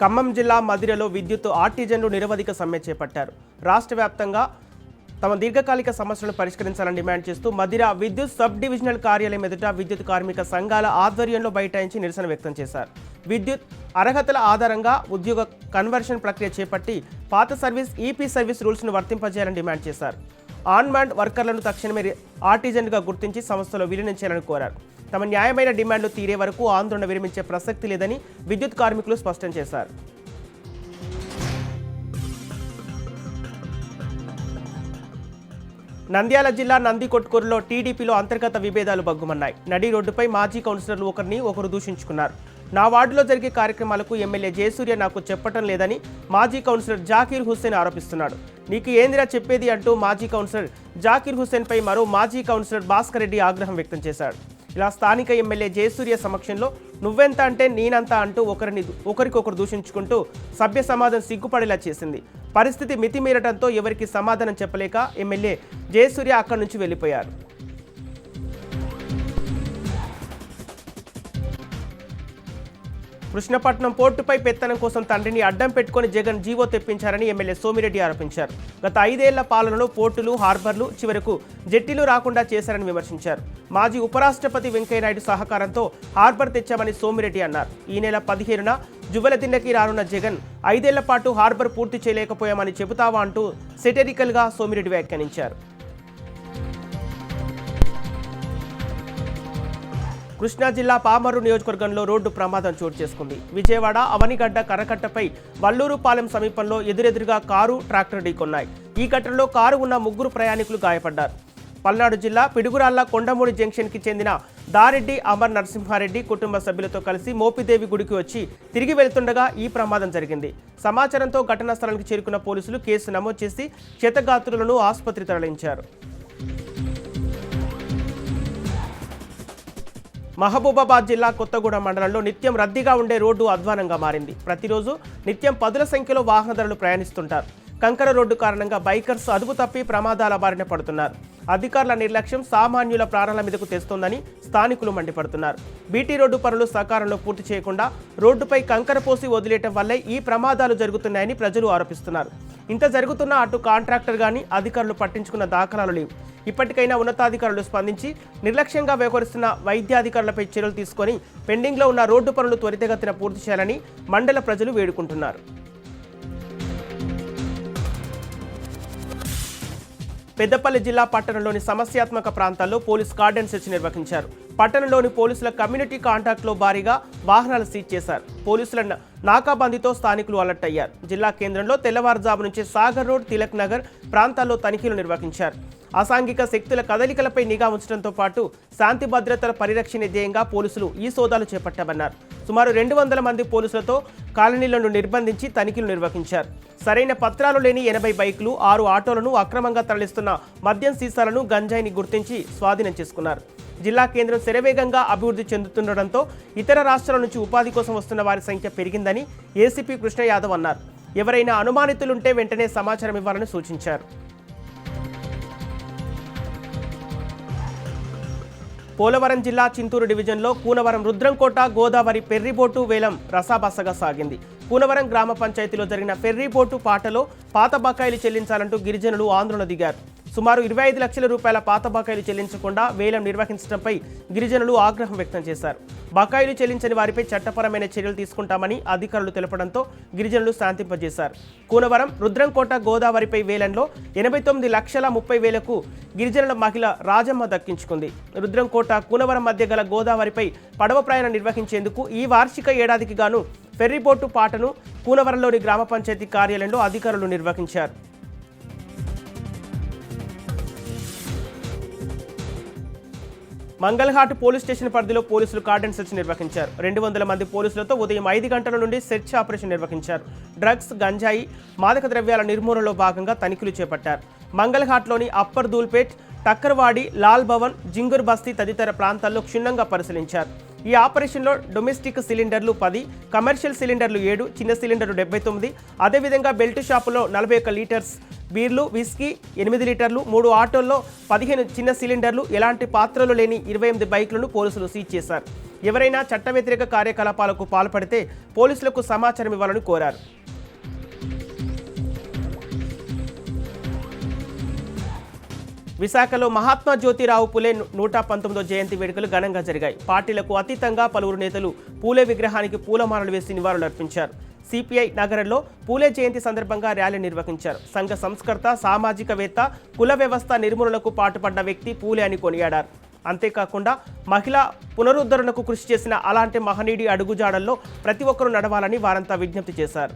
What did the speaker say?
ఖమ్మం జిల్లా మదిరలో విద్యుత్ ఆర్టిజన్లు నిరవధిక సమ్మె చేపట్టారు. రాష్ట్ర వ్యాప్తంగా తమ దీర్ఘకాలిక సమస్యలను పరిష్కరించాలని డిమాండ్ చేస్తూ మదిర విద్యుత్ సబ్ డివిజనల్ కార్యాలయం ఎదుట విద్యుత్ కార్మిక సంఘాల ఆధ్వర్యంలో బైఠాయించి నిరసన వ్యక్తం చేశారు. విద్యుత్ అర్హతల ఆధారంగా ఉద్యోగ కన్వర్షన్ ప్రక్రియ చేపట్టి పాత సర్వీస్ ఈపీ సర్వీస్ రూల్స్ను వర్తింపజేయాలని డిమాండ్ చేశారు. ఆన్మాండ్ వర్కర్లను తక్షణమే ఆర్టిజన్గా గుర్తించి సంస్థలో విలీనం చేయాలని కోరారు. తమ న్యాయమైన డిమాండ్లు తీరే వరకు ఆందోళన విరమించే ప్రసక్తి లేదని విద్యుత్ కార్మికులు స్పష్టం చేశారు. నంద్యాల జిల్లా నందికొట్కూరులో టీడీపీలో అంతర్గత విభేదాలు బగ్గుమన్నాయి. నడి రోడ్డుపై మాజీ కౌన్సిలర్లు ఒకరిని ఒకరు దూషించుకున్నారు. నా వార్డులో జరిగే కార్యక్రమాలకు ఎమ్మెల్యే జయసూర్య నాకు చెప్పటం లేదని మాజీ కౌన్సిలర్ జాకీర్ హుస్సేన్ ఆరోపిస్తున్నాడు. నీకు ఏందిరా చెప్పేది అంటూ మాజీ కౌన్సిలర్ జాకీర్ హుస్సేన్పై మరో మాజీ కౌన్సిలర్ భాస్కర్ రెడ్డి ఆగ్రహం వ్యక్తం చేశాడు. ఇలా స్థానిక ఎమ్మెల్యే జయసూర్య సమక్షంలో నువ్వెంత అంటే నేనంతా అంటూ ఒకరికొకరు దూషించుకుంటూ సభ్య సమాధానం సిగ్గుపడేలా చేసింది. పరిస్థితి మితిమీరటంతో ఎవరికి సమాధానం చెప్పలేక ఎమ్మెల్యే జయసూర్య అక్కడి నుంచి వెళ్ళిపోయారు. కృష్ణపట్నం పోర్టుపై పెత్తనం కోసం తండ్రిని అడ్డం పెట్టుకుని జగన్ జీవో తెప్పించారని ఎమ్మెల్యే సోమిరెడ్డి ఆరోపించారు. గత 5 ఏళ్ల పాలనలో పోర్టులు, హార్బర్లు, చివరకు జెట్టీలు రాకుండా చేశారని విమర్శించారు. మాజీ ఉపరాష్ట్రపతి వెంకయ్యనాయుడు సహకారంతో హార్బర్ తెచ్చామని సోమిరెడ్డి అన్నారు. ఈ నెల 15న జువ్వలదిన్నెకి రానున్న జగన్ 5 ఏళ్ల పాటు హార్బర్ పూర్తి చేయలేకపోయామని చెబుతావా అంటూ సెటరికల్గా సోమిరెడ్డి వ్యాఖ్యానించారు. కృష్ణా జిల్లా పామర్రు నియోజకవర్గంలో రోడ్డు ప్రమాదం చోటు చేసుకుంది. విజయవాడ అవనిగడ్డ కరకట్టపై వల్లూరుపాలెం సమీపంలో ఎదురెదురుగా కారు, ట్రాక్టర్ ఢీకొన్నాయి. ఈ ఘటనలో కారు ఉన్న 3 ప్రయాణికులు గాయపడ్డారు. పల్నాడు జిల్లా పిడుగురాళ్ల కొండమూడి జంక్షన్కి చెందిన దారెడ్డి అమర్ నరసింహారెడ్డి కుటుంబ సభ్యులతో కలిసి మోపిదేవి గుడికి వచ్చి తిరిగి వెళ్తుండగా ఈ ప్రమాదం జరిగింది. సమాచారంతో ఘటనా స్థలానికి చేరుకున్న పోలీసులు కేసు నమోదు చేసి క్షతగాత్రులను ఆసుపత్రి తరలించారు. మహబూబాబాద్ జిల్లా కొత్తగూడెం మండలంలో నిత్యం రద్దీగా ఉండే రోడ్డు అధ్వానంగా మారింది. ప్రతిరోజు నిత్యం 10ల సంఖ్యలో వాహనదారులు ప్రయాణిస్తుంటారు. కంకర రోడ్డు కారణంగా బైకర్స్ అదుపు తప్పి ప్రమాదాల బారిన పడుతున్నారు. అధికారుల నిర్లక్ష్యం సామాన్యుల ప్రాణాల మీదకు తెస్తోందని స్థానికులు మండిపడుతున్నారు. బీటీ రోడ్డు పనులు సకాలంలో పూర్తి చేయకుండా రోడ్డుపై కంకర పోసి వదిలేయటం వల్లే ఈ ప్రమాదాలు జరుగుతున్నాయని ప్రజలు ఆరోపిస్తున్నారు. ఇంత జరుగుతున్నా అటు కాంట్రాక్టర్ గాని అధికారులు పట్టించుకున్న దాఖలాలు లేవు. ఇప్పటికైనా ఉన్నతాధికారులు స్పందించి నిర్లక్ష్యంగా వ్యవహరిస్తున్న వైద్యాధికారులపై చర్యలు తీసుకొని పెండింగ్లో ఉన్న రోడ్డు పనులు త్వరితగతిన పూర్తి చేయాలని మండల ప్రజలు వేడుకుంటున్నారు. పెద్దపల్లి జిల్లా పట్టణంలోని సమస్యాత్మక ప్రాంతాల్లో పోలీస్ కార్డన్ సెర్చ్ నిర్వహించారు. పట్టణంలోని పోలీసుల కమ్యూనిటీ కాంటాక్ట్లో భారీగా వాహనాలు సీజ్ చేశారు. పోలీసుల నాకాబందీతో స్థానికులు అలర్ట్ అయ్యారు. జిల్లా కేంద్రంలో తెల్లవారుజాము నుంచి సాగర్ రోడ్, తిలక్ నగర్ ప్రాంతాల్లో తనిఖీలు నిర్వహించారు. అసాంఘిక శక్తుల కదలికలపై నిఘా ఉంచడంతో పాటు శాంతి భద్రతల పరిరక్షణ ధ్యేయంగా పోలీసులు ఈ సోదాలు చేపట్టామన్నారు. సుమారు 200 మంది పోలీసులతో కాలనీలను నిర్బంధించి తనిఖీలు నిర్వహించారు. సరైన పత్రాలు లేని 80 బైకులు, 6 ఆటోలను, అక్రమంగా తరలిస్తున్న మద్యం సీసాలను, గంజాయిని గుర్తించి స్వాధీనం చేసుకున్నారు. జిల్లా కేంద్రం శరవేగంగా అభివృద్ధి చెందుతుండటంతో ఇతర రాష్ట్రాల నుంచి ఉపాధి కోసం వస్తున్న వారి సంఖ్య పెరిగిందని ఏసీపీ కృష్ణ యాదవ్ అన్నారు. ఎవరైనా అనుమానితులుంటే వెంటనే సమాచారం ఇవ్వాలని సూచించారు. పోలవరం జిల్లా చింతూరు డివిజన్లో కూనవరం రుద్రంకోట గోదావరి ఫెర్రీబోటు వేలం రసాబసగా సాగింది. కూనవరం గ్రామ పంచాయతీలో జరిగిన ఫెర్రీబోటు పాటలో పాత బకాయిలు చెల్లించాలంటూ గిరిజనులు ఆందోళన దిగారు. సుమారు 25 లక్షల రూపాయల పాత బకాయిలు చెల్లించకుండా వేలం నిర్వహించడంపై గిరిజనులు ఆగ్రహం వ్యక్తం చేశారు. బకాయిలు చెల్లించని వారిపై చట్టపరమైన చర్యలు తీసుకుంటామని అధికారులు తెలపడంతో గిరిజనులు శాంతింపజేశారు. కూనవరం రుద్రంకోట గోదావరిపై వేలంలో 89,30,000కు గిరిజనుల మహిళ రాజమ్మ దక్కించుకుంది. రుద్రంకోట కూనవరం మధ్య గల గోదావరిపై పడవ ప్రయాణం నిర్వహించేందుకు ఈ వార్షిక ఏడాదికి గాను ఫెర్రీబోటు పాటను కూనవరంలోని గ్రామ పంచాయతీ కార్యాలయంలో అధికారులు నిర్వహించారు. మంగళహాట్ పోలీస్ స్టేషన్ పరిధిలో పోలీసులు కార్డన్ సెర్చ్ నిర్వహించారు. 200 మంది పోలీసులతో ఉదయం 5 గంటల నుండి సెర్చ్ ఆపరేషన్ నిర్వహించారు. డ్రగ్స్, గంజాయి, మాదక ద్రవ్యాల నిర్మూలనలో భాగంగా తనిఖీలు చేపట్టారు. మంగళహాట్లోని అప్పర్ దూల్పేట్, టక్కర్వాడి, లాల్ భవన్, జింగూర్ బస్తీ తదితర ప్రాంతాల్లో క్షుణ్ణంగా పరిశీలించారు. ఈ ఆపరేషన్లో డొమెస్టిక్ సిలిండర్లు 10, కమర్షియల్ సిలిండర్లు 7, చిన్న సిలిండర్లు 79, అదేవిధంగా బెల్ట్ షాపులో 41 లీటర్స్ బీర్లు, విస్కీ 8 లీటర్లు, 3 ఆటోల్లో 15 చిన్న సిలిండర్లు, ఎలాంటి పాత్రలు లేని 28 బైకులను పోలీసులు సీజ్ చేశారు. ఎవరైనా చట్ట వ్యతిరేక కార్యకలాపాలకు పాల్పడితే పోలీసులకు సమాచారం ఇవ్వాలని కోరారు. విశాఖలో మహాత్మా జ్యోతిరావు పూలే 119వ జయంతి వేడుకలు ఘనంగా జరిగాయి. పార్టీలకు అతీతంగా పలువురు నేతలు పూలే విగ్రహానికి పూలమాలలు వేసి నివాళులర్పించారు. సిపిఐ నగరంలో పూలే జయంతి సందర్భంగా ర్యాలీ నిర్వహించారు. సంఘ సంస్కర్త, సామాజికవేత్త, కుల వ్యవస్థ నిర్మూలనకు పాటుపడ్డ వ్యక్తి పూలే అని కొనియాడారు. అంతేకాకుండా మహిళా పునరుద్ధరణకు కృషి చేసిన అలాంటి మహనీయుడి అడుగుజాడల్లో ప్రతి ఒక్కరూ నడవాలని వారంతా విజ్ఞప్తి చేశారు.